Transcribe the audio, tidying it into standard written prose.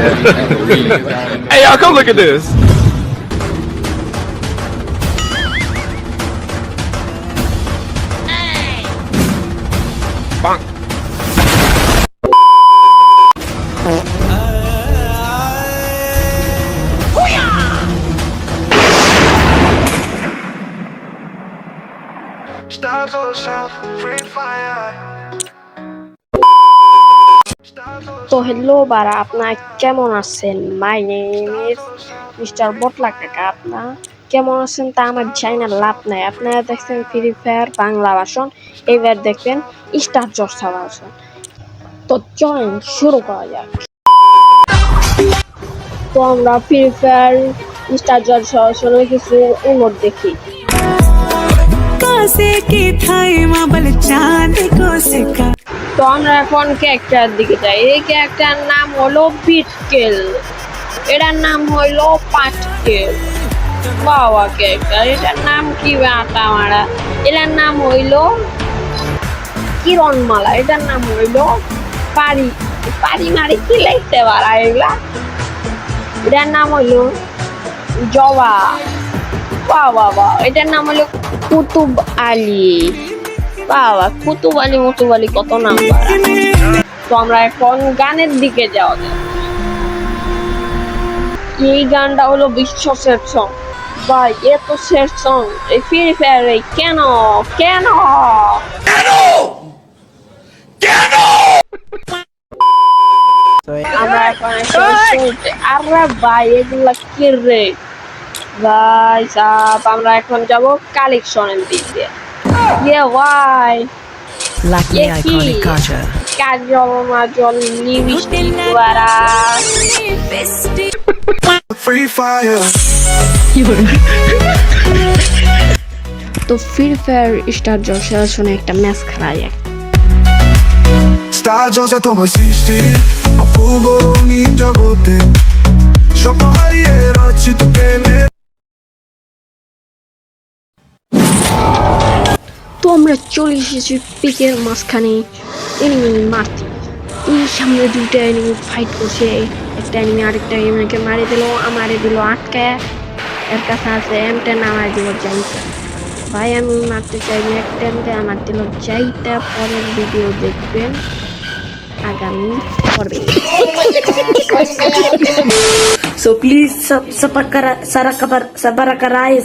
Hey, y'all, come look at this. Bonk. Stars on south, free fire. তো hello বারা, আপনার কেমন আছেন? মাই নেম ইজ মিস্টার বটলা কাকা। আপনার কেমন আছেন তা আমার জানি না, লাভ নাই। আপনারা দেখছেন ফ্রি ফায়ার বাংলা ভার্সন, এবার দেখবেন স্টার জলসা ভার্সন। তো চলেন শুরু করা যাক। তো আমরা ফ্রি ফায়ার স্টার জলসা ভার্সনের কিছু ইমোট দেখি। তো আমরা এখন ক্যারেক্টার দিকে যাই। এই ক্যারেক্টার নাম হলো বিটকেল, এটার নাম হইলো পাটকেল। বাবা ক্যারেক্টার, এটার নাম কি আটা মারা। এটার নাম হইলো কিরণমালা, এটার নাম হইলো পারি পারি মারি কি লিখতে পারা এগুলা। এটার নাম হইলো জবা। বাবা এটার নাম হলো কুতুব আলী। বাবা কুতুব আলী মুতুব আলী কত নাম। তো আমরা এখন গানের দিকে যাওয়া যাক। এই গানটা হলো বিশ্ব সেট সং। ভাই এত সেট সং এই ফ্রি ফায়ারে কেন কেন আমরা এখন আরে ভাই এগুলা কি রে ভাই সাব। আমরা এখন যাব কালেকশনের দিকে। ভাই Lakme iconic Kaja. কাজল মাজল নিবিষ্টি দ্বারা Free fire. তো ফ্রি ফায়ার স্টার জলসা শুনে একটা ম্যাচ খেলা যায়। Star Jones তোমার সৃষ্টি অপূর্বরঙিন জগতে স্বপ্ন হারিয়ে রচিত প্রেমের। তো আমরা চলে এসেছি পিকের মাঝখানে এনিমি মারতে। এই সামনে দুইটা এনিমি ফাইট করছে। একটা এনিমি আরেকটা এনিমিকে মারি দিল, আমারে দিল আটকায়। এর কাছে আছে M10, আমার দিল যাইটা। ভাই আমি মারতে চাইনি, একটা আমার দিল যাইটা। পরের ভিডিও দেখবেন আগামী পর্বে। So please, sabara karai,